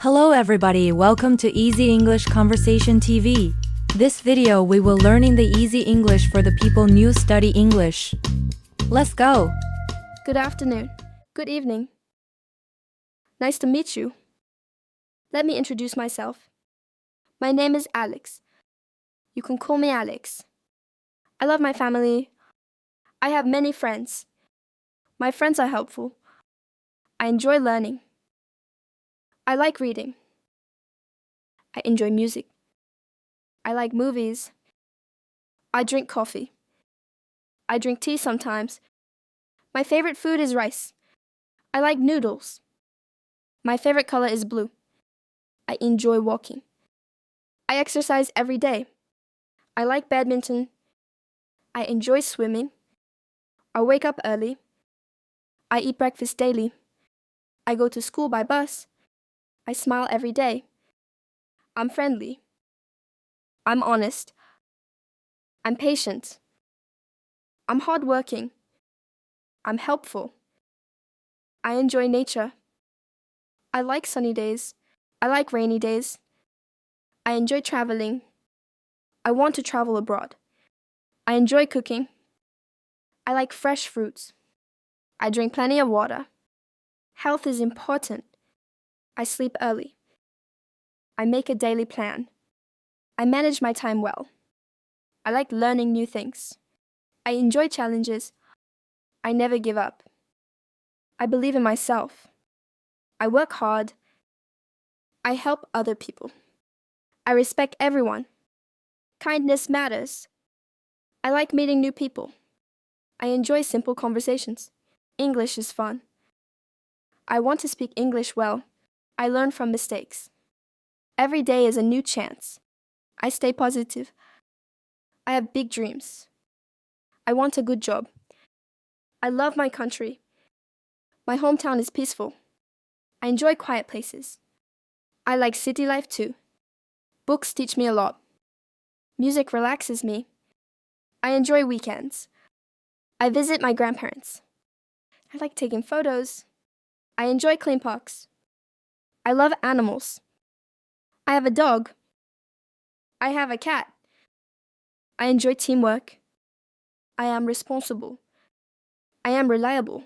Hello everybody, welcome to Easy English Conversation TV. This video we will learning the easy English for the people new study English. Let's go. Good afternoon. Good evening. Nice to meet you. Let me introduce myself. My name is Alex. You can call me Alex. I love my family. I have many friends. My friends are helpful. I enjoy learning. I like reading. I enjoy music. I like movies. I drink coffee. I drink tea sometimes. My favorite food is rice. I like noodles. My favorite color is blue. I enjoy walking. I exercise every day. I like badminton. I enjoy swimming. I wake up early. I eat breakfast daily. I go to school by bus. I smile every day. I'm friendly. I'm honest. I'm patient. I'm hardworking. I'm helpful. I enjoy nature. I like sunny days. I like rainy days. I enjoy traveling. I want to travel abroad. I enjoy cooking. I like fresh fruits. I drink plenty of water. Health is important. I sleep early. I make a daily plan. I manage my time well. I like learning new things. I enjoy challenges. I never give up. I believe in myself. I work hard. I help other people. I respect everyone. Kindness matters. I like meeting new people. I enjoy simple conversations. English is fun. I want to speak English well. I learn from mistakes. Every day is a new chance. I stay positive. I have big dreams. I want a good job. I love my country. My hometown is peaceful. I enjoy quiet places. I like city life too. Books teach me a lot. Music relaxes me. I enjoy weekends. I visit my grandparents. I like taking photos. I enjoy clean parks. I love animals. I have a dog. I have a cat. I enjoy teamwork. I am responsible. I am reliable.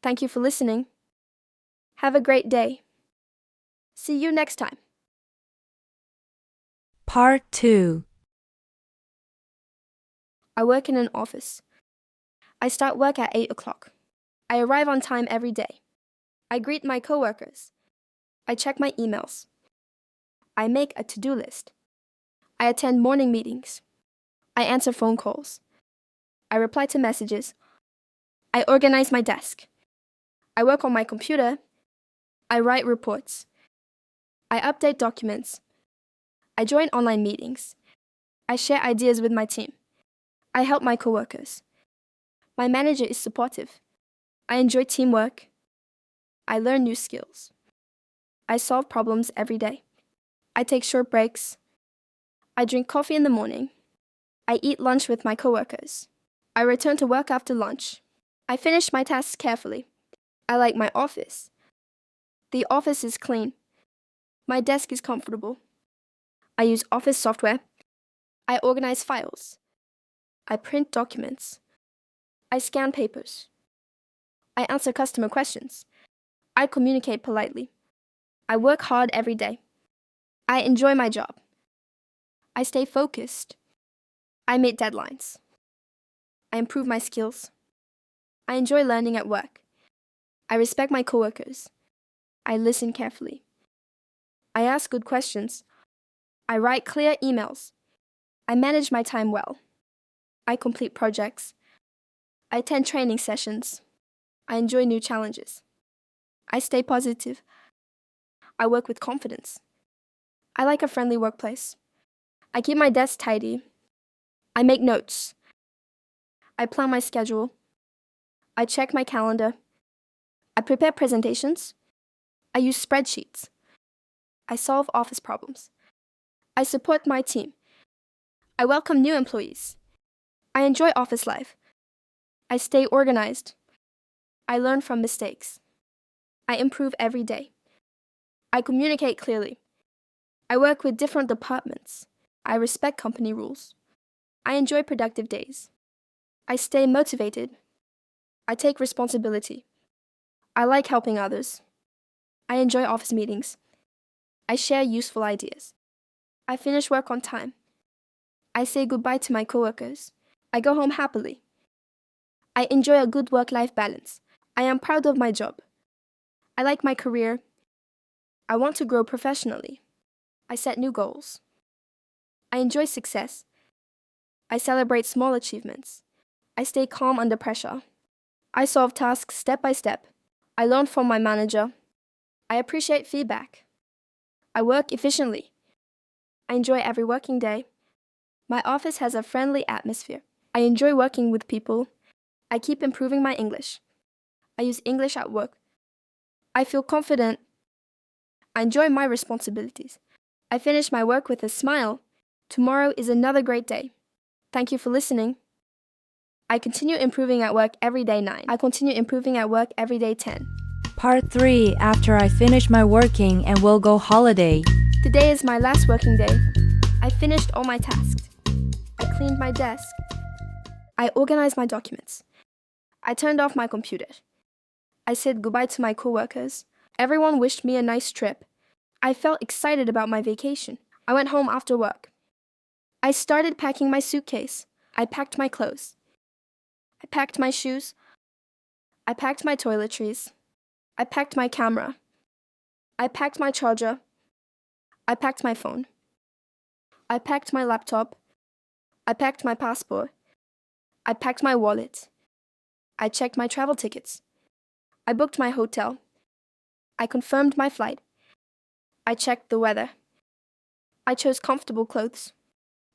Thank you for listening. Have a great day. See you next time. Part 2. I work in an office. I start work at 8 o'clock. I arrive on time every day. I greet my coworkers. I check my emails. I make a to-do list. I attend morning meetings. I answer phone calls. I reply to messages. I organize my desk. I work on my computer. I write reports. I update documents. I join online meetings. I share ideas with my team. I help my coworkers. My manager is supportive. I enjoy teamwork. I learn new skills. I solve problems every day. I take short breaks. I drink coffee in the morning. I eat lunch with my coworkers. I return to work after lunch. I finish my tasks carefully. I like my office. The office is clean. My desk is comfortable. I use office software. I organize files. I print documents. I scan papers. I answer customer questions. I communicate politely. I work hard every day. I enjoy my job. I stay focused. I meet deadlines. I improve my skills. I enjoy learning at work. I respect my coworkers. I listen carefully. I ask good questions. I write clear emails. I manage my time well. I complete projects. I attend training sessions. I enjoy new challenges. I stay positive. I work with confidence. I like a friendly workplace. I keep my desk tidy. I make notes. I plan my schedule. I check my calendar. I prepare presentations. I use spreadsheets. I solve office problems. I support my team. I welcome new employees. I enjoy office life. I stay organized. I learn from mistakes. I improve every day. I communicate clearly. I work with different departments. I respect company rules. I enjoy productive days. I stay motivated. I take responsibility. I like helping others. I enjoy office meetings. I share useful ideas. I finish work on time. I say goodbye to my coworkers. I go home happily. I enjoy a good work-life balance. I am proud of my job. I like my career. I want to grow professionally. I set new goals. I enjoy success. I celebrate small achievements. I stay calm under pressure. I solve tasks step by step. I learn from my manager. I appreciate feedback. I work efficiently. I enjoy every working day. My office has a friendly atmosphere. I enjoy working with people. I keep improving my English. I use English at work. I feel confident. I enjoy my responsibilities. I finish my work with a smile. Tomorrow is another great day. Thank you for listening. I continue improving at work every day 9. I continue improving at work every day 10. Part 3. After I finish my working and will go holiday. Today is my last working day. I finished all my tasks. I cleaned my desk. I organized my documents. I turned off my computer. I said goodbye to my coworkers. Everyone wished me a nice trip. I felt excited about my vacation. I went home after work. I started packing my suitcase. I packed my clothes. I packed my shoes. I packed my toiletries. I packed my camera. I packed my charger. I packed my phone. I packed my laptop. I packed my passport. I packed my wallet. I checked my travel tickets. I booked my hotel. I confirmed my flight. I checked the weather. I chose comfortable clothes.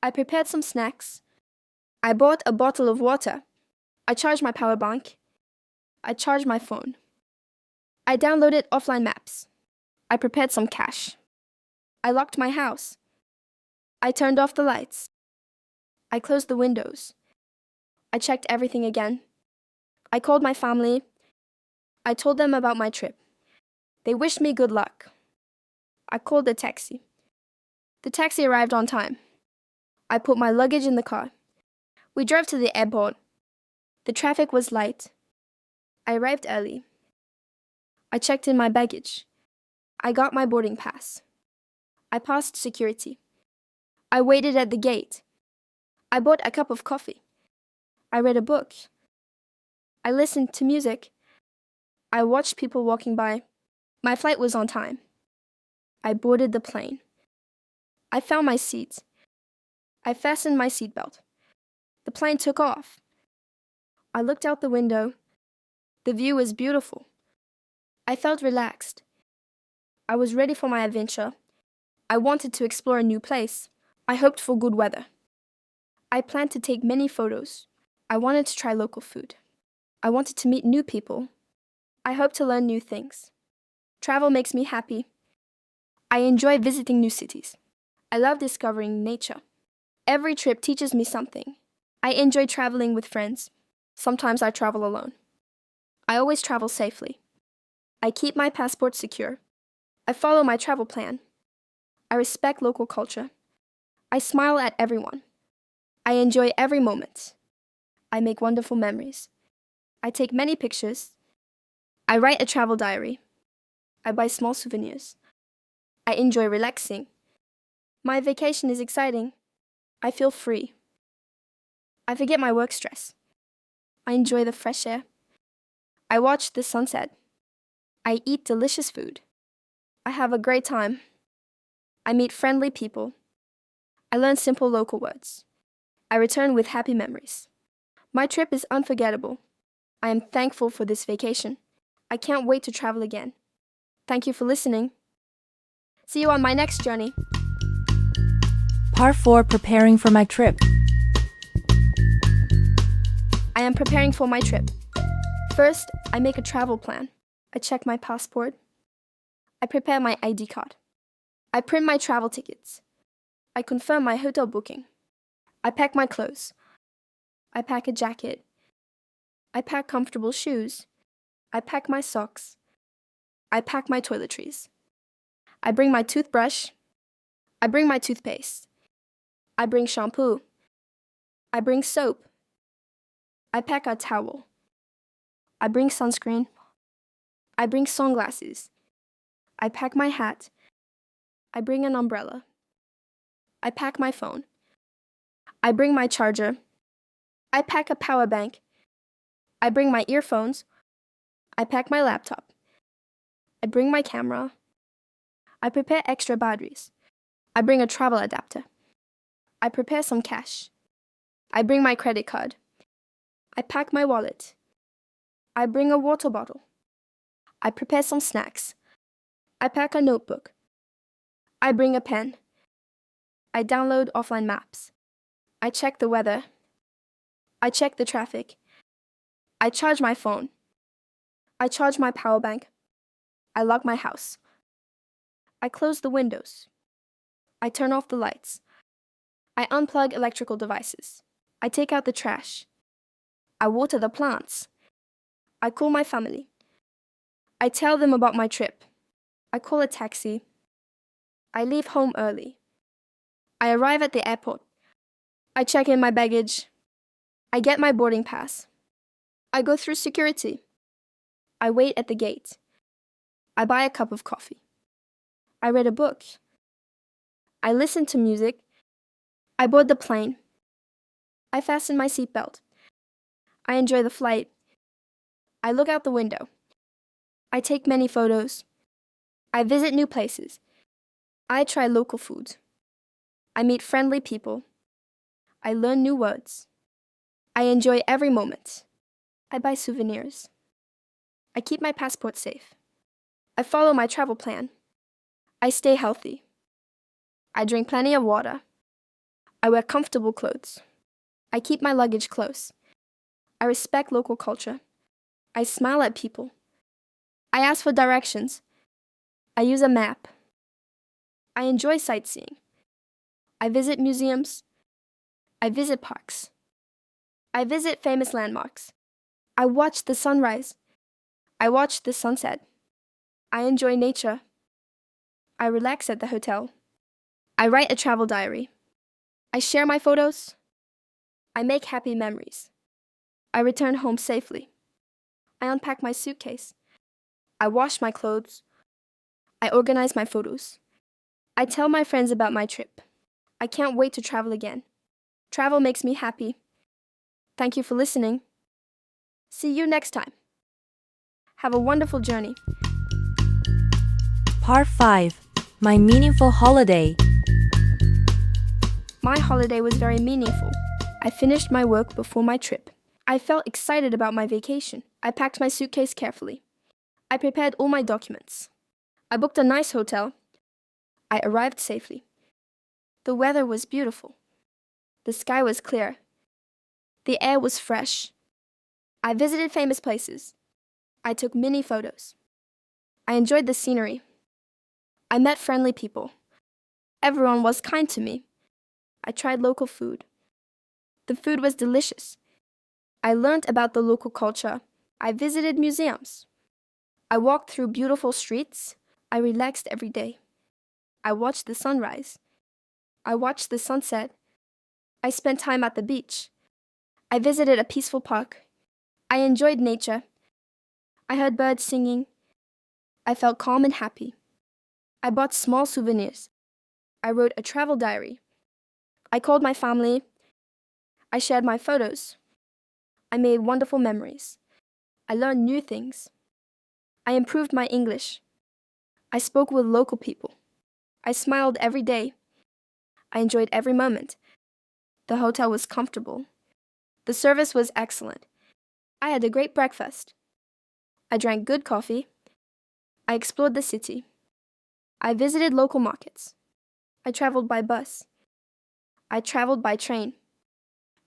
I prepared some snacks. I bought a bottle of water. I charged my power bank. I charged my phone. I downloaded offline maps. I prepared some cash. I locked my house. I turned off the lights. I closed the windows. I checked everything again. I called my family. I told them about my trip. They wished me good luck. I called a taxi. The taxi arrived on time. I put my luggage in the car. We drove to the airport. The traffic was light. I arrived early. I checked in my baggage. I got my boarding pass. I passed security. I waited at the gate. I bought a cup of coffee. I read a book. I listened to music. I watched people walking by. My flight was on time. I boarded the plane. I found my seat. I fastened my seatbelt. The plane took off. I looked out the window. The view was beautiful. I felt relaxed. I was ready for my adventure. I wanted to explore a new place. I hoped for good weather. I planned to take many photos. I wanted to try local food. I wanted to meet new people. I hoped to learn new things. Travel makes me happy. I enjoy visiting new cities. I love discovering nature. Every trip teaches me something. I enjoy traveling with friends. Sometimes I travel alone. I always travel safely. I keep my passport secure. I follow my travel plan. I respect local culture. I smile at everyone. I enjoy every moment. I make wonderful memories. I take many pictures. I write a travel diary. I buy small souvenirs. I enjoy relaxing. My vacation is exciting. I feel free. I forget my work stress. I enjoy the fresh air. I watch the sunset. I eat delicious food. I have a great time. I meet friendly people. I learn simple local words. I return with happy memories. My trip is unforgettable. I am thankful for this vacation. I can't wait to travel again. Thank you for listening. See you on my next journey. Part 4. Preparing for my trip. I am preparing for my trip. First, I make a travel plan. I check my passport. I prepare my ID card. I print my travel tickets. I confirm my hotel booking. I pack my clothes. I pack a jacket. I pack comfortable shoes. I pack my socks. I pack my toiletries. I bring my toothbrush. I bring my toothpaste. I bring shampoo. I bring soap. I pack a towel. I bring sunscreen. I bring sunglasses. I pack my hat. I bring an umbrella. I pack my phone. I bring my charger. I pack a power bank. I bring my earphones. I pack my laptop. I bring my camera. I prepare extra batteries. I bring a travel adapter. I prepare some cash. I bring my credit card. I pack my wallet. I bring a water bottle. I prepare some snacks. I pack a notebook. I bring a pen. I download offline maps. I check the weather. I check the traffic. I charge my phone. I charge my power bank. I lock my house. I close the windows. I turn off the lights. I unplug electrical devices. I take out the trash. I water the plants. I call my family. I tell them about my trip. I call a taxi. I leave home early. I arrive at the airport. I check in my baggage. I get my boarding pass. I go through security. I wait at the gate. I buy a cup of coffee. I read a book. I listen to music. I board the plane. I fasten my seatbelt. I enjoy the flight. I look out the window. I take many photos. I visit new places. I try local foods. I meet friendly people. I learn new words. I enjoy every moment. I buy souvenirs. I keep my passport safe. I follow my travel plan. I stay healthy. I drink plenty of water. I wear comfortable clothes. I keep my luggage close. I respect local culture. I smile at people. I ask for directions. I use a map. I enjoy sightseeing. I visit museums. I visit parks. I visit famous landmarks. I watch the sunrise. I watch the sunset. I enjoy nature. I relax at the hotel. I write a travel diary. I share my photos. I make happy memories. I return home safely. I unpack my suitcase. I wash my clothes. I organize my photos. I tell my friends about my trip. I can't wait to travel again. Travel makes me happy. Thank you for listening. See you next time. Have a wonderful journey. Part 5. My meaningful holiday. My holiday was very meaningful. I finished my work before my trip. I felt excited about my vacation. I packed my suitcase carefully. I prepared all my documents. I booked a nice hotel. I arrived safely. The weather was beautiful. The sky was clear. The air was fresh. I visited famous places. I took many photos. I enjoyed the scenery. I met friendly people. Everyone was kind to me. I tried local food. The food was delicious. I learned about the local culture. I visited museums. I walked through beautiful streets. I relaxed every day. I watched the sunrise. I watched the sunset. I spent time at the beach. I visited a peaceful park. I enjoyed nature. I heard birds singing. I felt calm and happy. I bought small souvenirs. I wrote a travel diary. I called my family. I shared my photos. I made wonderful memories. I learned new things. I improved my English. I spoke with local people. I smiled every day. I enjoyed every moment. The hotel was comfortable. The service was excellent. I had a great breakfast. I drank good coffee. I explored the city. I visited local markets. I traveled by bus. I traveled by train.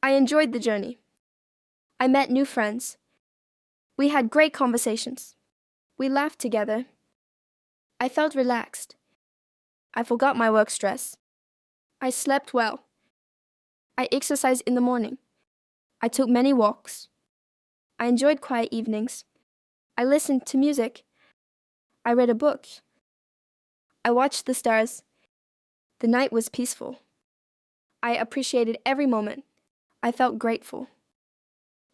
I enjoyed the journey. I met new friends. We had great conversations. We laughed together. I felt relaxed. I forgot my work stress. I slept well. I exercised in the morning. I took many walks. I enjoyed quiet evenings. I listened to music. I read a book. I watched the stars. The night was peaceful. I appreciated every moment. I felt grateful.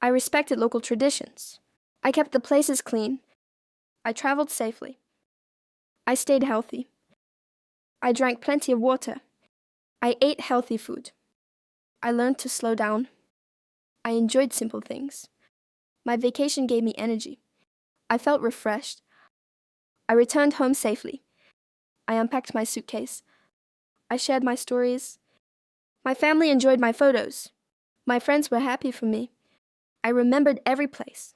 I respected local traditions. I kept the places clean. I traveled safely. I stayed healthy. I drank plenty of water. I ate healthy food. I learned to slow down. I enjoyed simple things. My vacation gave me energy. I felt refreshed. I returned home safely. I unpacked my suitcase. I shared my stories. My family enjoyed my photos. My friends were happy for me. I remembered every place.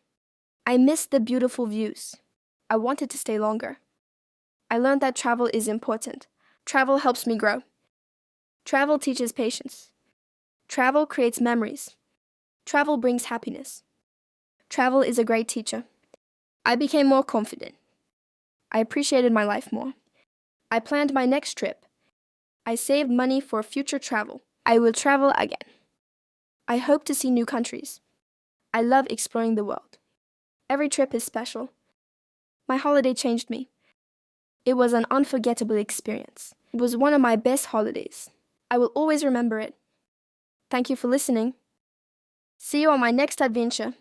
I missed the beautiful views. I wanted to stay longer. I learned that travel is important. Travel helps me grow. Travel teaches patience. Travel creates memories. Travel brings happiness. Travel is a great teacher. I became more confident. I appreciated my life more. I planned my next trip. I saved money for future travel. I will travel again. I hope to see new countries. I love exploring the world. Every trip is special. My holiday changed me. It was an unforgettable experience. It was one of my best holidays. I will always remember it. Thank you for listening. See you on my next adventure.